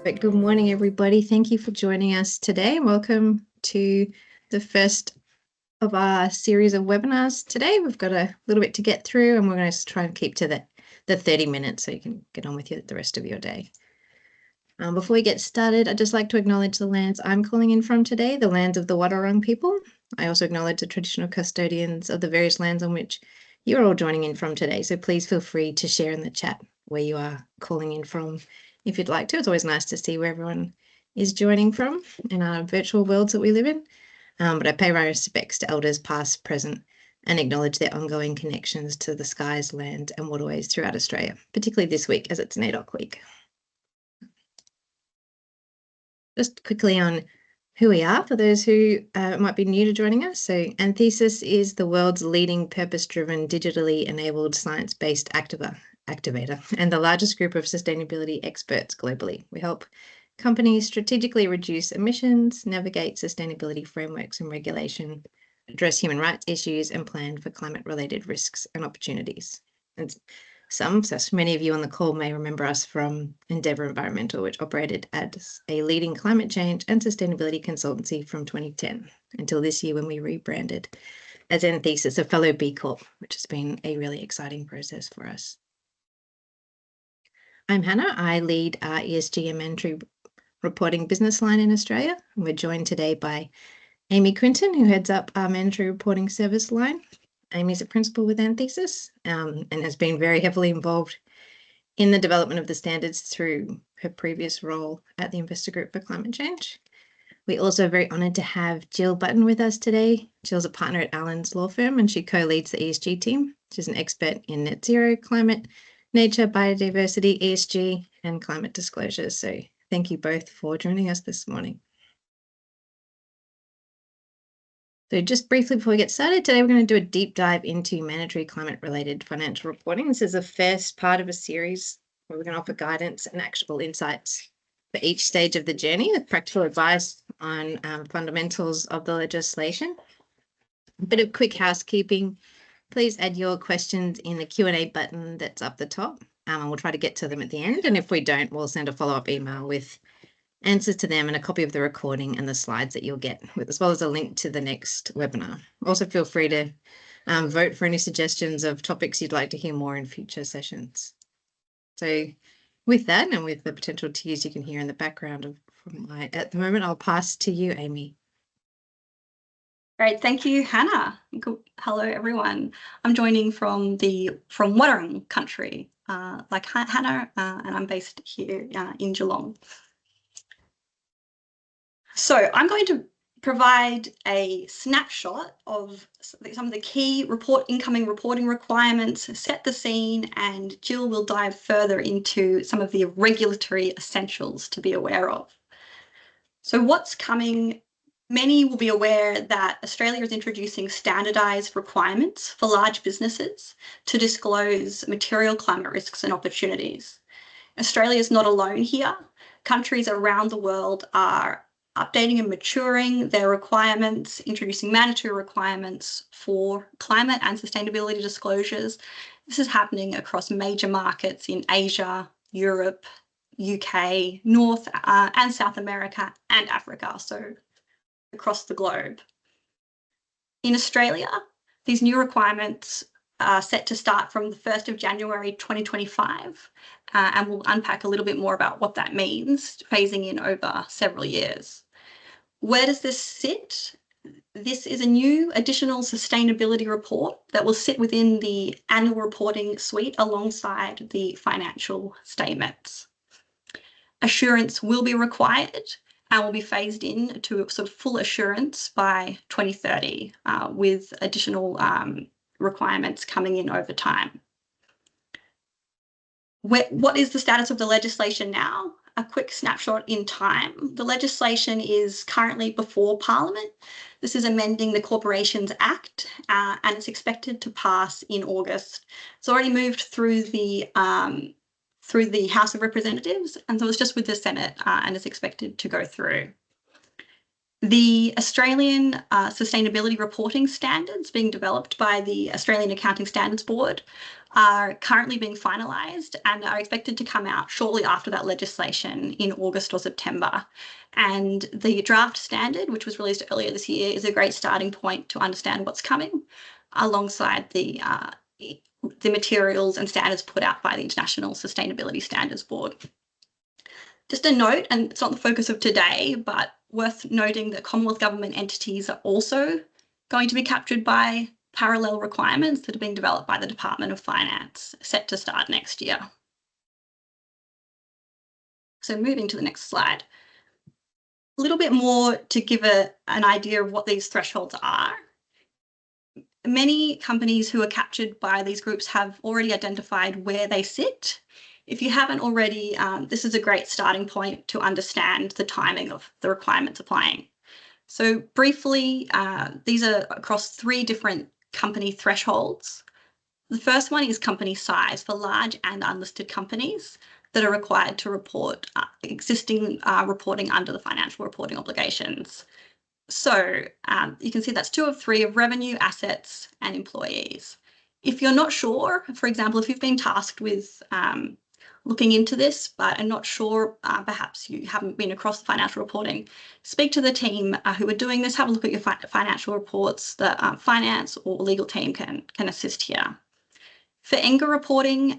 But good morning, everybody. Thank you for joining us today. Welcome to the first of our series of webinars today. We've got a little bit to get through and we're going to try and keep to the 30 minutes so you can get on with the rest of your day. Before we get started, I'd just like to acknowledge the lands I'm calling in from today, the lands of the Wadawurrung people. I also acknowledge the traditional custodians of the various lands on which you're all joining in from today. So please feel free to share in the chat where you are calling in from if you'd like to. It's always nice to see where everyone is joining from in our virtual worlds that we live in. But I pay my respects to elders past, present, and acknowledge their ongoing connections to the skies, land, and waterways throughout Australia, particularly this week as it's NAIDOC week. Just quickly on who we are for those who might be new to joining us. So Anthesis is the world's leading purpose-driven, digitally enabled, science-based activator and the largest group of sustainability experts globally. We help companies strategically reduce emissions, navigate sustainability frameworks and regulation, address human rights issues, and plan for climate-related risks and opportunities. And so many of you on the call may remember us from Endeavour Environmental, which operated as a leading climate change and sustainability consultancy from 2010 until this year when we rebranded as Anthesis, a fellow B Corp, which has been a really exciting process for us. I'm Hannah. I lead our ESG and mandatory reporting business line in Australia. And we're joined today by Amy Quinton, who heads up our mandatory reporting service line. Amy's a principal with Anthesis and has been very heavily involved in the development of the standards through her previous role at the Investor Group for Climate Change. We're also very honoured to have Jill Button with us today. Jill's a partner at Allen's law firm and she co-leads the ESG team. She's an expert in net zero, climate, nature, biodiversity, ESG, and climate disclosures. So thank you both for joining us this morning. So just briefly before we get started, today we're going to do a deep dive into mandatory climate-related financial reporting. This is the first part of a series where we're going to offer guidance and actionable insights for each stage of the journey with practical advice on fundamentals of the legislation. A bit of quick housekeeping. Please add your questions in the Q&A button that's up the top, and we'll try to get to them at the end. And if we don't, we'll send a follow-up email with answers to them and a copy of the recording and the slides that you'll get, as well as a link to the next webinar. Also feel free to vote for any suggestions of topics you'd like to hear more in future sessions. So with that and with the potential tears you can hear in the background at the moment, I'll pass to you, Amy. Great, thank you, Hannah. Hello, everyone. I'm joining from Wadawurrung country, like Hannah, and I'm based here in Geelong. So I'm going to provide a snapshot of some of the key incoming reporting requirements, set the scene, and Jill will dive further into some of the regulatory essentials to be aware of. So what's coming? Many will be aware that Australia is introducing standardised requirements for large businesses to disclose material climate risks and opportunities. Australia is not alone here. Countries around the world are updating and maturing their requirements, introducing mandatory requirements for climate and sustainability disclosures. This is happening across major markets in Asia, Europe, UK, North and South America and Africa, so across the globe. In Australia, these new requirements are set to start from the 1st of January 2025, and we'll unpack a little bit more about what that means, phasing in over several years. Where does this sit? This is a new additional sustainability report that will sit within the annual reporting suite alongside the financial statements. Assurance will be required and will be phased in to sort of full assurance by 2030 with additional requirements coming in over time. What is the status of the legislation now? A quick snapshot in time. The legislation is currently before Parliament. This is amending the Corporations Act and it's expected to pass in August. It's already moved through the House of Representatives, and so it's just with the Senate and is expected to go through. The Australian Sustainability Reporting Standards being developed by the Australian Accounting Standards Board are currently being finalised and are expected to come out shortly after that legislation in August or September. And the draft standard, which was released earlier this year, is a great starting point to understand what's coming alongside the materials and standards put out by the International Sustainability Standards Board. Just a note, and it's not the focus of today, but worth noting that Commonwealth government entities are also going to be captured by parallel requirements that are being developed by the Department of Finance, set to start next year. So moving to the next slide. A little bit more to give an idea of what these thresholds are. Many companies who are captured by these groups have already identified where they sit. If you haven't already, this is a great starting point to understand the timing of the requirements applying. So briefly, these are across 3 different company thresholds. The first one is company size for large and unlisted companies that are required to report existing reporting under the financial reporting obligations. So you can see that's 2 of 3 of revenue, assets, and employees. If you're not sure, for example, if you've been tasked with looking into this, but are not sure, perhaps you haven't been across the financial reporting, speak to the team who are doing this, have a look at your financial reports. The finance or legal team can assist here. For ENGA reporting,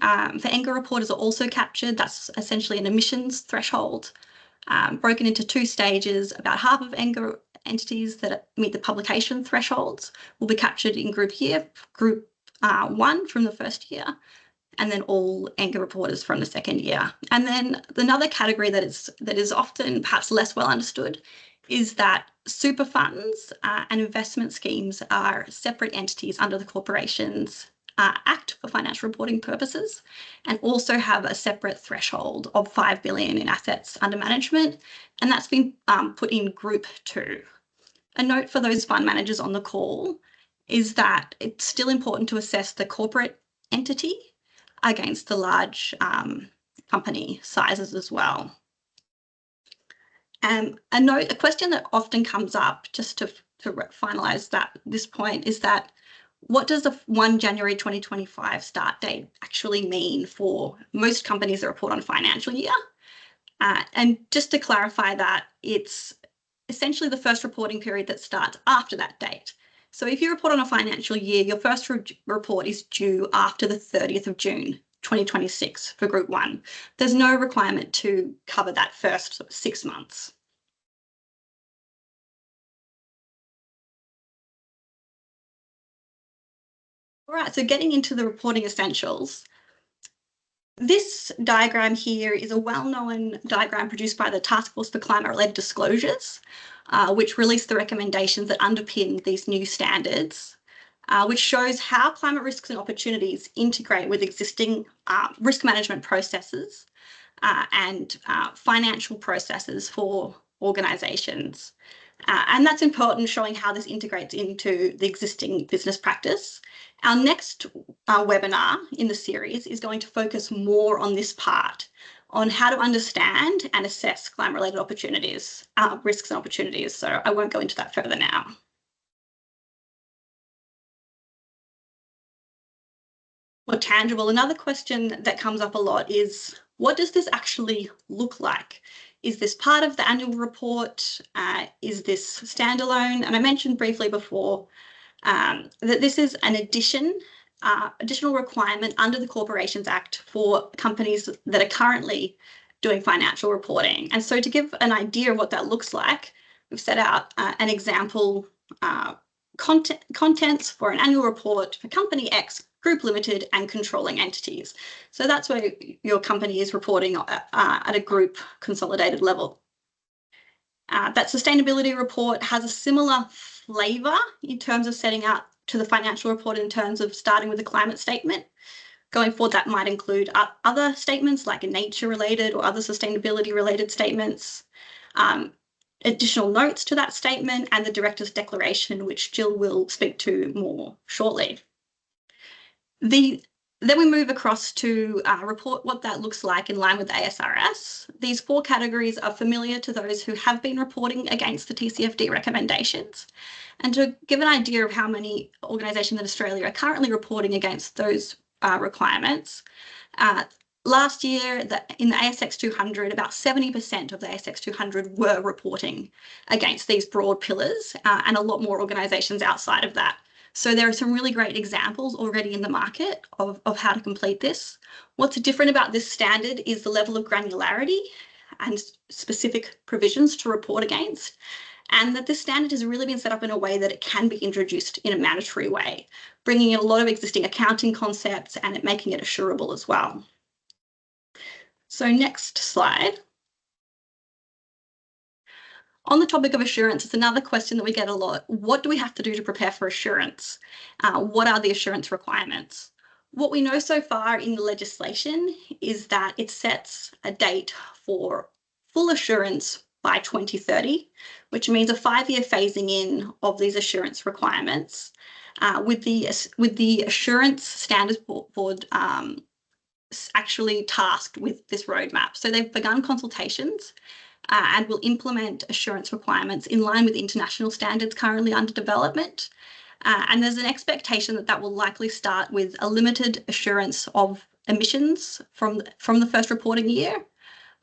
reporters are also captured. That's essentially an emissions threshold, broken into 2 stages. About half of ENGA entities that meet the publication thresholds will be captured in group 1 from the first year, and then all ENGA reporters from the second year. And then another category that is often perhaps less well understood is that super funds and investment schemes are separate entities under the Corporations Act for financial reporting purposes, and also have a separate threshold of 5 billion in assets under management, and that's been put in group 2. A note for those fund managers on the call is that it's still important to assess the corporate entity against the large company sizes as well. A question that often comes up, just to finalise this point, is that what does the 1 January 2025 start date actually mean for most companies that report on a financial year? And just to clarify that, it's essentially the first reporting period that starts after that date. So if you report on a financial year, your first report is due after the 30th of June 2026 for Group 1. There's no requirement to cover that first 6 months. All right, so getting into the reporting essentials. This diagram here is a well-known diagram produced by the Task Force for Climate-Related Disclosures, which released the recommendations that underpin these new standards, which shows how climate risks and opportunities integrate with existing risk management processes and financial processes for organisations. And that's important, showing how this integrates into the existing business practice. Our next webinar in the series is going to focus more on this part, on how to understand and assess climate-related opportunities, risks and opportunities. So I won't go into that further now. More tangible, another question that comes up a lot is, what does this actually look like? Is this part of the annual report? Is this standalone? And I mentioned briefly before that this is an additional requirement under the Corporations Act for companies that are currently doing financial reporting. And so to give an idea of what that looks like, we've set out an example contents for an annual report for Company X, Group Limited, and controlling entities. So that's where your company is reporting at a group consolidated level. That sustainability report has a similar flavour in terms of setting out to the financial report in terms of starting with a climate statement. Going forward, that might include other statements like nature-related or other sustainability-related statements, additional notes to that statement, and the Director's Declaration, which Jill will speak to more shortly. The Then we move across to report what that looks like in line with ASRS. These 4 categories are familiar to those who have been reporting against the TCFD recommendations. And to give an idea of how many organisations in Australia are currently reporting against those requirements, last year in the ASX 200, about 70% of the ASX 200 were reporting against these broad pillars, and a lot more organisations outside of that. So there are some really great examples already in the market of how to complete this. What's different about this standard is the level of granularity and specific provisions to report against, and that this standard has really been set up in a way that it can be introduced in a mandatory way, bringing in a lot of existing accounting concepts and making it assurable as well. So next slide. On the topic of assurance, it's another question that we get a lot. What do we have to do to prepare for assurance? What are the assurance requirements? What we know so far in the legislation is that it sets a date for full assurance by 2030, which means a 5-year phasing in of these assurance requirements, with the assurance standards board actually tasked with this roadmap. So they've begun consultations and will implement assurance requirements in line with international standards currently under development. And there's an expectation that that will likely start with a limited assurance of emissions from the first reporting year,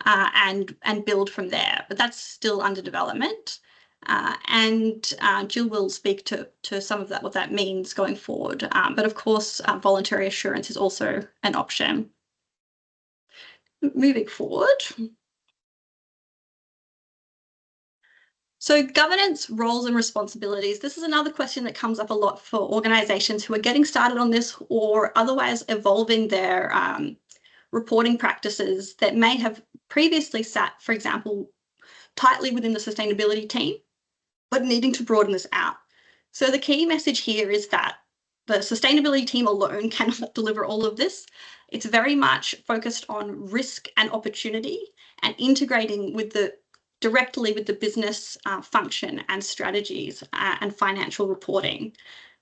and build from there. But that's still under development. And Jill will speak to some of that, what that means going forward. But of course, voluntary assurance is also an option. Moving forward. So governance, roles and responsibilities. This is another question that comes up a lot for organisations who are getting started on this or otherwise evolving their reporting practices that may have previously sat, for example, tightly within the sustainability team, but needing to broaden this out. So the key message here is that the sustainability team alone cannot deliver all of this. It's very much focused on risk and opportunity and integrating directly with the business function and strategies and financial reporting.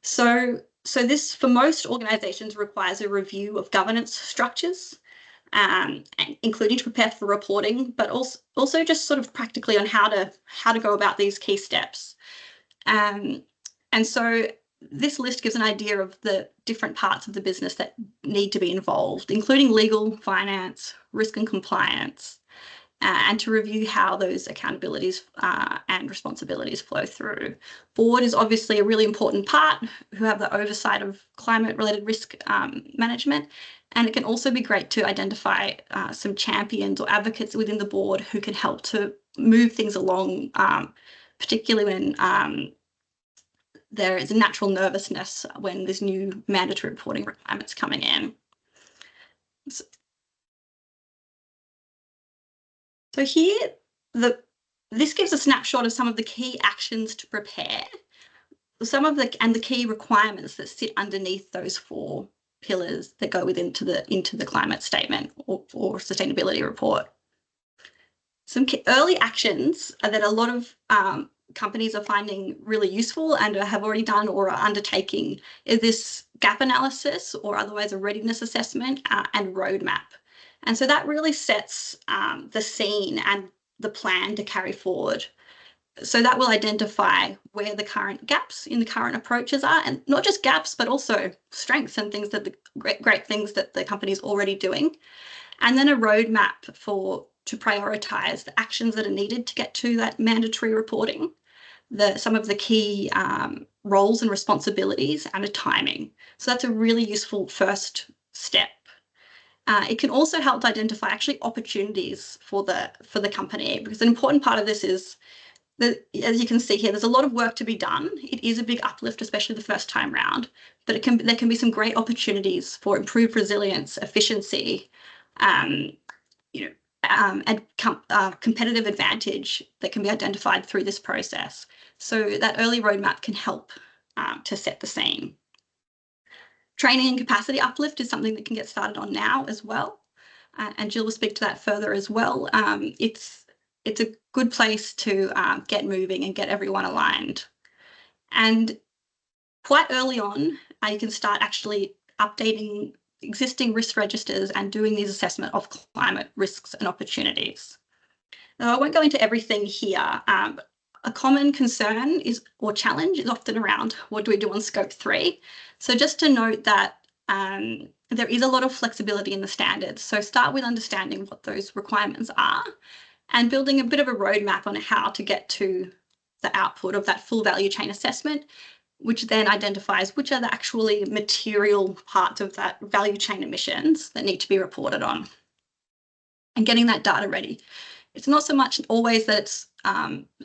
So this, for most organisations, requires a review of governance structures, including to prepare for reporting, but also just sort of practically on how to go about these key steps. And so this list gives an idea of the different parts of the business that need to be involved, including legal, finance, risk and compliance, and to review how those accountabilities and responsibilities flow through. Board is obviously a really important part, who have the oversight of climate-related risk management, and it can also be great to identify some champions or advocates within the board who can help to move things along, particularly when there is a natural nervousness when there's new mandatory reporting requirements coming in. So here, this gives a snapshot of some of the key actions to prepare, and the key requirements that sit underneath those 4 pillars that go into the climate statement or sustainability report. Some early actions that a lot of companies are finding really useful and have already done or are undertaking is this gap analysis, or otherwise a readiness assessment, and roadmap. And so that really sets the scene and the plan to carry forward. So that will identify where the current gaps in the current approaches are, and not just gaps, but also strengths and things that the great things that the company is already doing. And then a roadmap to prioritise the actions that are needed to get to that mandatory reporting, some of the key roles and responsibilities, and a timing. So that's a really useful first step. It can also help to identify actually opportunities for the company, because an important part of this is that, as you can see here, there's a lot of work to be done. It is a big uplift, especially the first time round, but there can be some great opportunities for improved resilience, efficiency, and competitive advantage that can be identified through this process. So that early roadmap can help to set the scene. Training and capacity uplift is something that can get started on now as well, and Jill will speak to that further as well. It's a good place to get moving and get everyone aligned. And quite early on, you can start actually updating existing risk registers and doing these assessment of climate risks and opportunities. Now, I won't go into everything here. A common concern or challenge is often around what do we do on scope 3. So just to note that there is a lot of flexibility in the standards. So start with understanding what those requirements are and building a bit of a roadmap on how to get to the output of that full value chain assessment, which then identifies which are the actually material parts of that value chain emissions that need to be reported on, and getting that data ready. It's not so much always that it's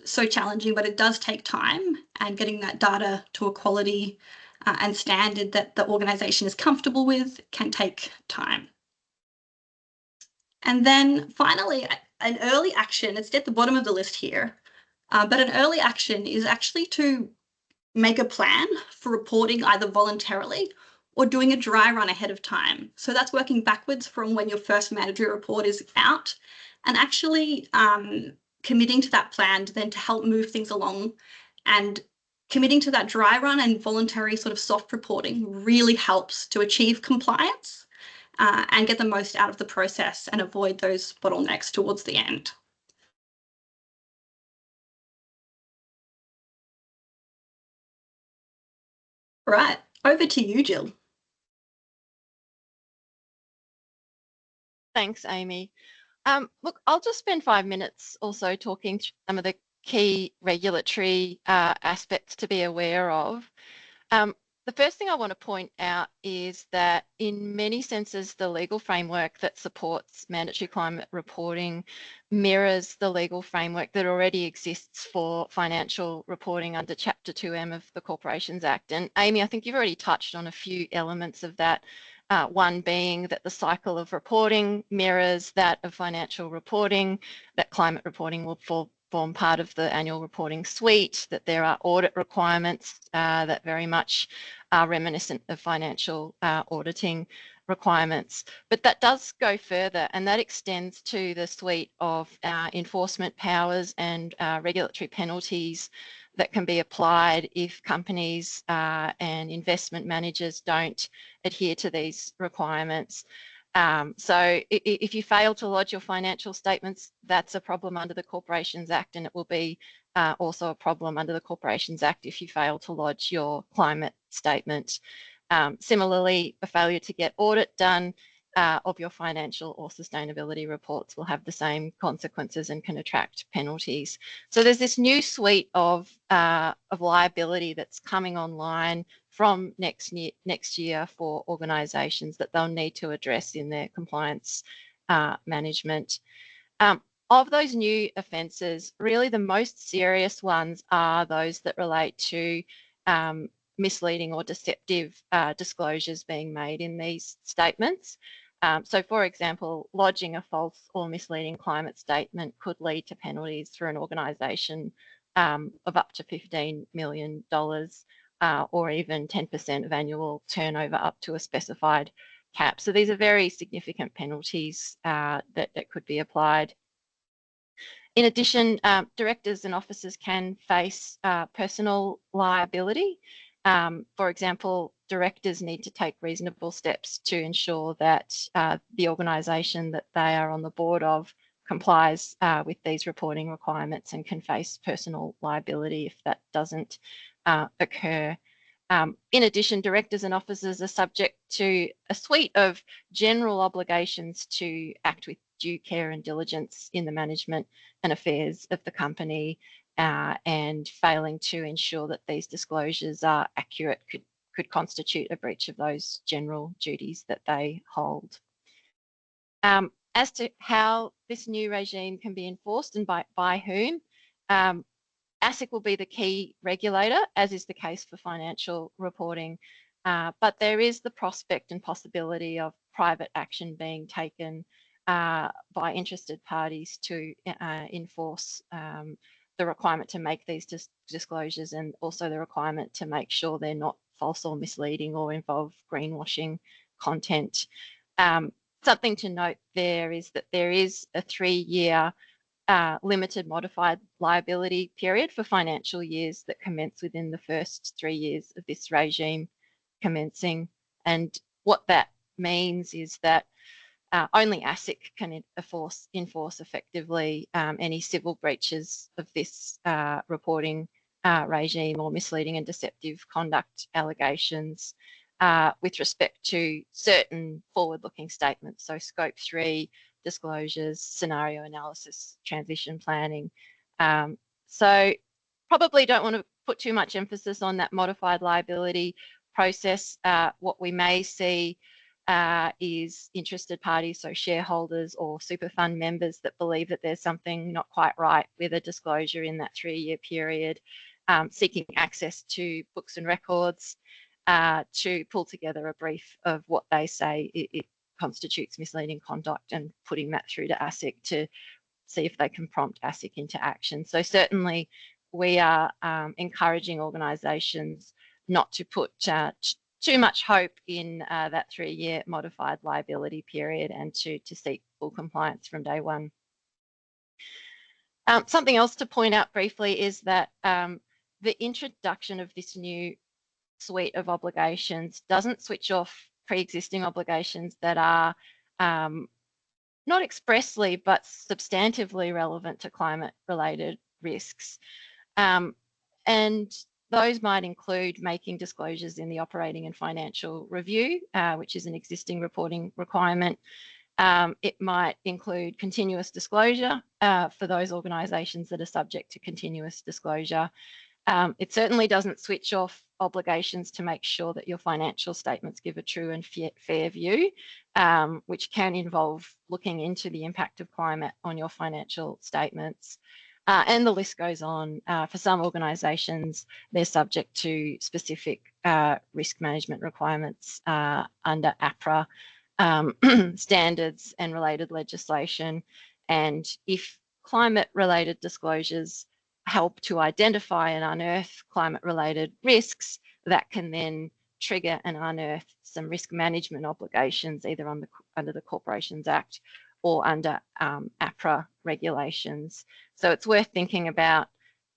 so challenging, but it does take time, and getting that data to a quality and standard that the organisation is comfortable with can take time. And then finally, an early action, it's at the bottom of the list here, but an early action is actually to make a plan for reporting either voluntarily or doing a dry run ahead of time. So that's working backwards from when your first mandatory report is out, and actually committing to that plan then to help move things along. And committing to that dry run and voluntary sort of soft reporting really helps to achieve compliance and get the most out of the process and avoid those bottlenecks towards the end. All right, over to you, Jill. Thanks, Amy. Look, I'll just spend 5 minutes or so talking through some of the key regulatory aspects to be aware of. The first thing I want to point out is that in many senses, the legal framework that supports mandatory climate reporting mirrors the legal framework that already exists for financial reporting under Chapter 2M of the Corporations Act. And Amy, I think you've already touched on a few elements of that. One being that the cycle of reporting mirrors that of financial reporting, that climate reporting will form part of the annual reporting suite, that there are audit requirements that very much are reminiscent of financial auditing requirements. But that does go further, and that extends to the suite of enforcement powers and regulatory penalties that can be applied if companies and investment managers don't adhere to these requirements. So if you fail to lodge your financial statements, that's a problem under the Corporations Act, and it will be also a problem under the Corporations Act if you fail to lodge your climate statement. Similarly, a failure to get audit done of your financial or sustainability reports will have the same consequences and can attract penalties. So there's this new suite of liability that's coming online from next year for organisations that they'll need to address in their compliance management. Of those new offences, really the most serious ones are those that relate to misleading or deceptive disclosures being made in these statements. So, for example, lodging a false or misleading climate statement could lead to penalties for an organisation of up to $15 million or even 10% of annual turnover up to a specified cap. So these are very significant penalties that could be applied. In addition, directors and officers can face personal liability. For example, directors need to take reasonable steps to ensure that the organisation that they are on the board of complies with these reporting requirements and can face personal liability if that doesn't occur. In addition, directors and officers are subject to a suite of general obligations to act with due care and diligence in the management and affairs of the company, and failing to ensure that these disclosures are accurate could constitute a breach of those general duties that they hold. As to how this new regime can be enforced and by whom, ASIC will be the key regulator, as is the case for financial reporting, but there is the prospect and possibility of private action being taken by interested parties to enforce the requirement to make these disclosures, and also the requirement to make sure they're not false or misleading or involve greenwashing content. Something to note there is that there is a 3-year limited modified liability period for financial years that commence within the first 3 years of this regime commencing. And what that means is that only ASIC can enforce effectively any civil breaches of this reporting regime or misleading and deceptive conduct allegations with respect to certain forward-looking statements, so Scope 3 disclosures, scenario analysis, transition planning. So probably don't want to put too much emphasis on that modified liability process. What we may see is interested parties, so shareholders or super fund members that believe that there's something not quite right with a disclosure in that 3-year period, seeking access to books and records to pull together a brief of what they say it constitutes misleading conduct and putting that through to ASIC to see if they can prompt ASIC into action. So certainly we are encouraging organisations not to put too much hope in that 3-year modified liability period and to seek full compliance from day one. Something else to point out briefly is that the introduction of this new suite of obligations doesn't switch off pre-existing obligations that are not expressly but substantively relevant to climate-related risks. And those might include making disclosures in the operating and financial review, which is an existing reporting requirement. It might include continuous disclosure for those organisations that are subject to continuous disclosure. It certainly doesn't switch off obligations to make sure that your financial statements give a true and fair view, which can involve looking into the impact of climate on your financial statements. And the list goes on. For some organisations, they're subject to specific risk management requirements under APRA standards and related legislation. And if climate-related disclosures help to identify and unearth climate-related risks, that can then trigger and unearth some risk management obligations, either under the Corporations Act or under APRA regulations. So it's worth thinking about,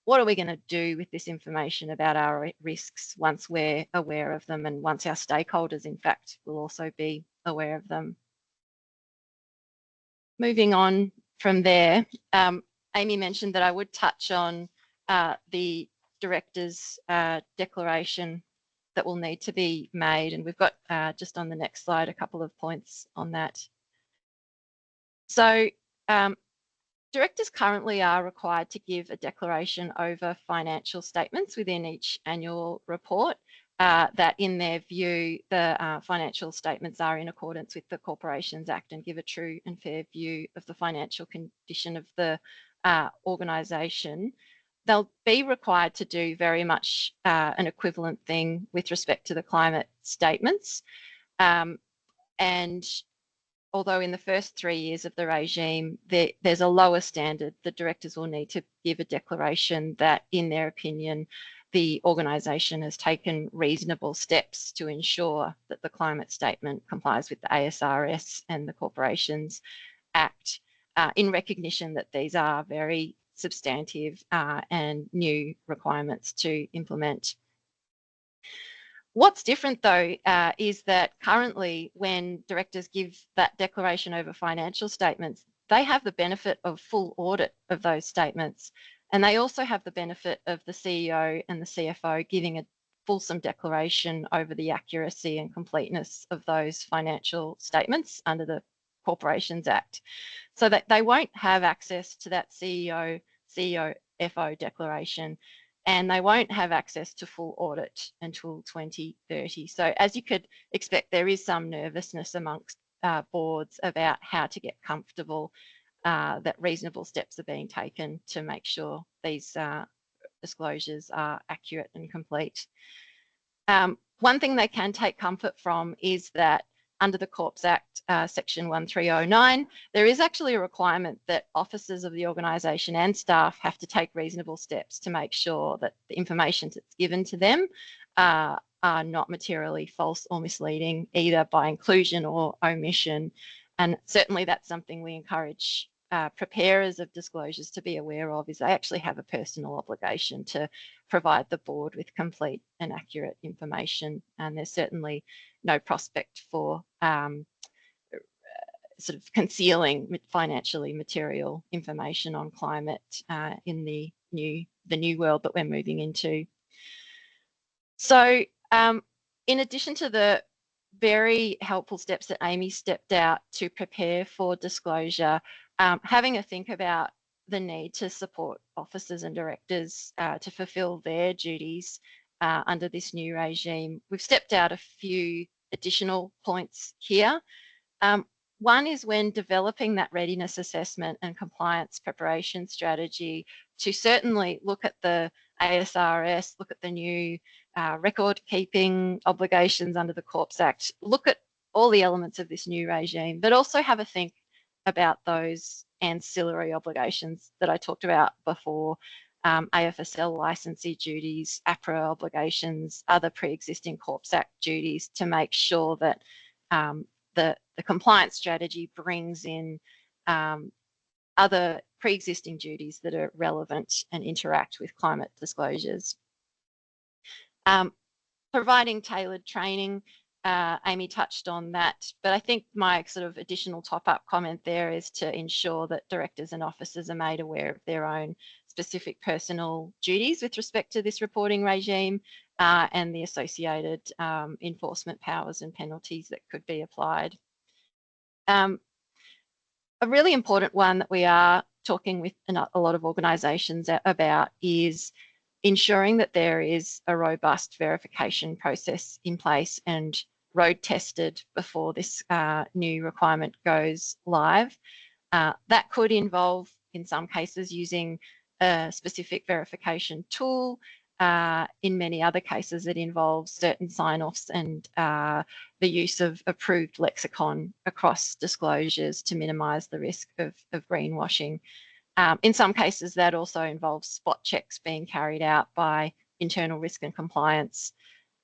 what are we going to do with this information about our risks once we're aware of them and once our stakeholders, in fact, will also be aware of them. Moving on from there, Amy mentioned that I would touch on the director's declaration that will need to be made, and we've got just on the next slide a couple of points on that. So directors currently are required to give a declaration over financial statements within each annual report that in their view the financial statements are in accordance with the Corporations Act and give a true and fair view of the financial condition of the organisation. They'll be required to do very much an equivalent thing with respect to the climate statements. And although in the first 3 years of the regime, there's a lower standard, the directors will need to give a declaration that, in their opinion, the organisation has taken reasonable steps to ensure that the climate statement complies with the ASRS and the Corporations Act, in recognition that these are very substantive and new requirements to implement. What's different, though, is that currently when directors give that declaration over financial statements, they have the benefit of full audit of those statements. And they also have the benefit of the CEO and the CFO giving a fulsome declaration over the accuracy and completeness of those financial statements under the Corporations Act, so that they won't have access to that CFO declaration, and they won't have access to full audit until 2030. So as you could expect, there is some nervousness amongst boards about how to get comfortable that reasonable steps are being taken to make sure these disclosures are accurate and complete. One thing they can take comfort from is that under the Corps Act, section 1309, there is actually a requirement that officers of the organisation and staff have to take reasonable steps to make sure that the information that's given to them are not materially false or misleading, either by inclusion or omission. And certainly that's something we encourage preparers of disclosures to be aware of, is they actually have a personal obligation to provide the board with complete and accurate information. And there's certainly no prospect for sort of concealing financially material information on climate in the new world that we're moving into. So in addition to the very helpful steps that Amy stepped out to prepare for disclosure, having a think about the need to support officers and directors to fulfil their duties under this new regime. We've stepped out a few additional points here. One is when developing that readiness assessment and compliance preparation strategy to certainly look at the ASRS, look at the new record keeping obligations under the Corps Act, look at all the elements of this new regime, but also have a think about those ancillary obligations that I talked about before, AFSL licensee duties, APRA obligations, other pre-existing Corps Act duties, to make sure that the compliance strategy brings in other pre-existing duties that are relevant and interact with climate disclosures. Providing tailored training, Amy touched on that, but I think my sort of additional top-up comment there is to ensure that directors and officers are made aware of their own specific personal duties with respect to this reporting regime and the associated enforcement powers and penalties that could be applied. A really important one that we are talking with a lot of organisations about is ensuring that there is a robust verification process in place and road tested before this new requirement goes live. That could involve, in some cases, using a specific verification tool. In many other cases, it involves certain sign-offs and the use of approved lexicon across disclosures to minimise the risk of greenwashing. In some cases, that also involves spot checks being carried out by internal risk and compliance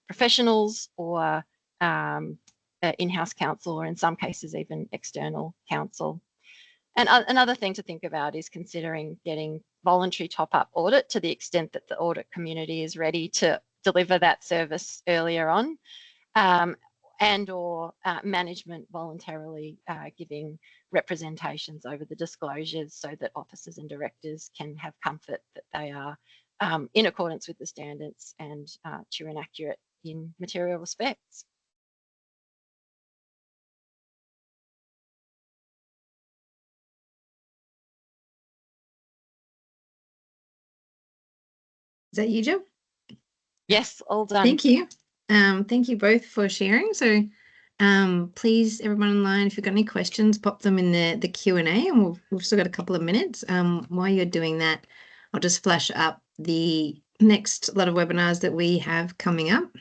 professionals or in-house counsel, or in some cases even external counsel. And another thing to think about is considering getting voluntary top-up audit to the extent that the audit community is ready to deliver that service earlier on, and or management voluntarily giving representations over the disclosures so that officers and directors can have comfort that they are in accordance with the standards and true and accurate in material respects. Is that you, Jill? Yes, all done. Thank you. Thank you both for sharing. So please, everyone online, if you've got any questions, pop them in the Q&A, and we've still got a couple of minutes. While you're doing that, I'll just flash up the next lot of webinars that we have coming up.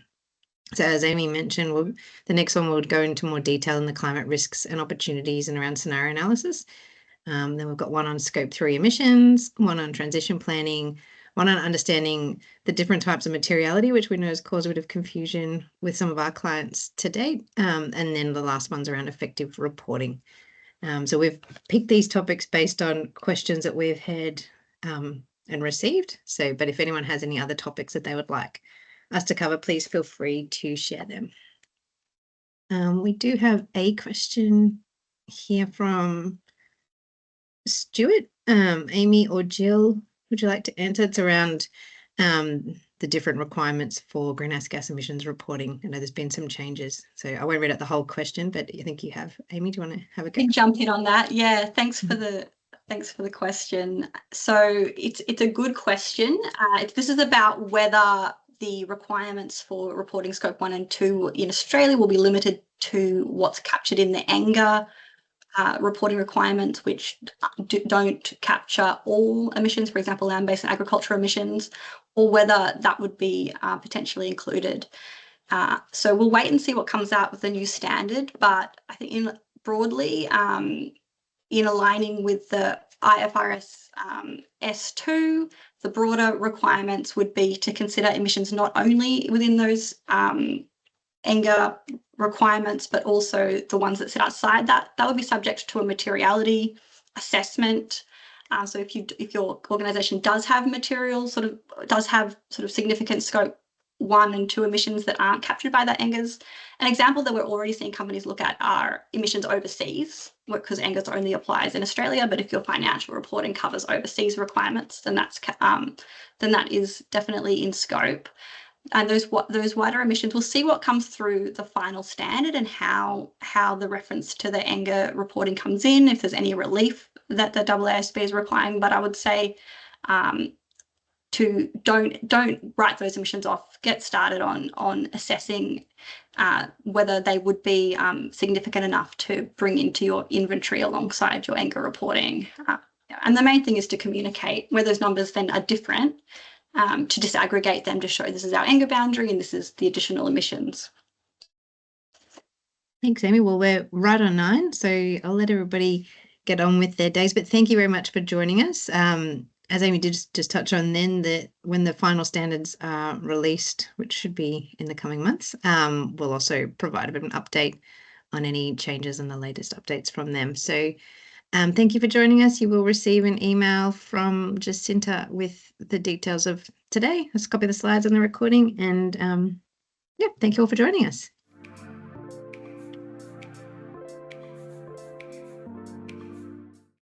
So as Amy mentioned, the next one will go into more detail in the climate risks and opportunities and around scenario analysis. Then we've got one on scope 3 emissions, one on transition planning, one on understanding the different types of materiality, which we know has caused a bit of confusion with some of our clients to date. And then the last one's around effective reporting. So we've picked these topics based on questions that we've had and received. So, but if anyone has any other topics that they would like us to cover, please feel free to share them. We do have a question here from Stuart. Amy or Jill, would you like to answer? It's around the different requirements for greenhouse gas emissions reporting. I know there's been some changes, so I won't read out the whole question, but I think you have. Amy, do you want to have a go? Jump in on that. Yeah, thanks for the question. So it's a good question. This is about whether the requirements for reporting scope 1 and 2 in Australia will be limited to what's captured in the ANGA reporting requirements, which don't capture all emissions, for example, land-based and agricultural emissions, or whether that would be potentially included. So we'll wait and see what comes out with the new standard, but I think broadly, in aligning with the IFRS S2, the broader requirements would be to consider emissions not only within those ANGA requirements, but also the ones that sit outside that. That would be subject to a materiality assessment. So if your organisation does have significant scope 1 and 2 emissions that aren't captured by that NGERS. An example that we're already seeing companies look at are emissions overseas, because NGERS only applies in Australia, but if your financial reporting covers overseas requirements, then that is definitely in scope. And those wider emissions, we'll see what comes through the final standard and how the reference to the NGER reporting comes in, if there's any relief that the AASB is requiring. But I would say to don't write those emissions off. Get started on assessing whether they would be significant enough to bring into your inventory alongside your NGER reporting. And the main thing is to communicate where those numbers then are different, to disaggregate them to show this is our NGER boundary and this is the additional emissions. Thanks, Amy. Well, we're right on 9, so I'll let everybody get on with their days. But thank you very much for joining us. As Amy did just touch on then, that when the final standards are released, which should be in the coming months, we'll also provide a bit of an update on any changes and the latest updates from them. So thank you for joining us. You will receive an email from Jacinta with the details of today. Let's copy the slides on the recording. And yeah, thank you all for joining us.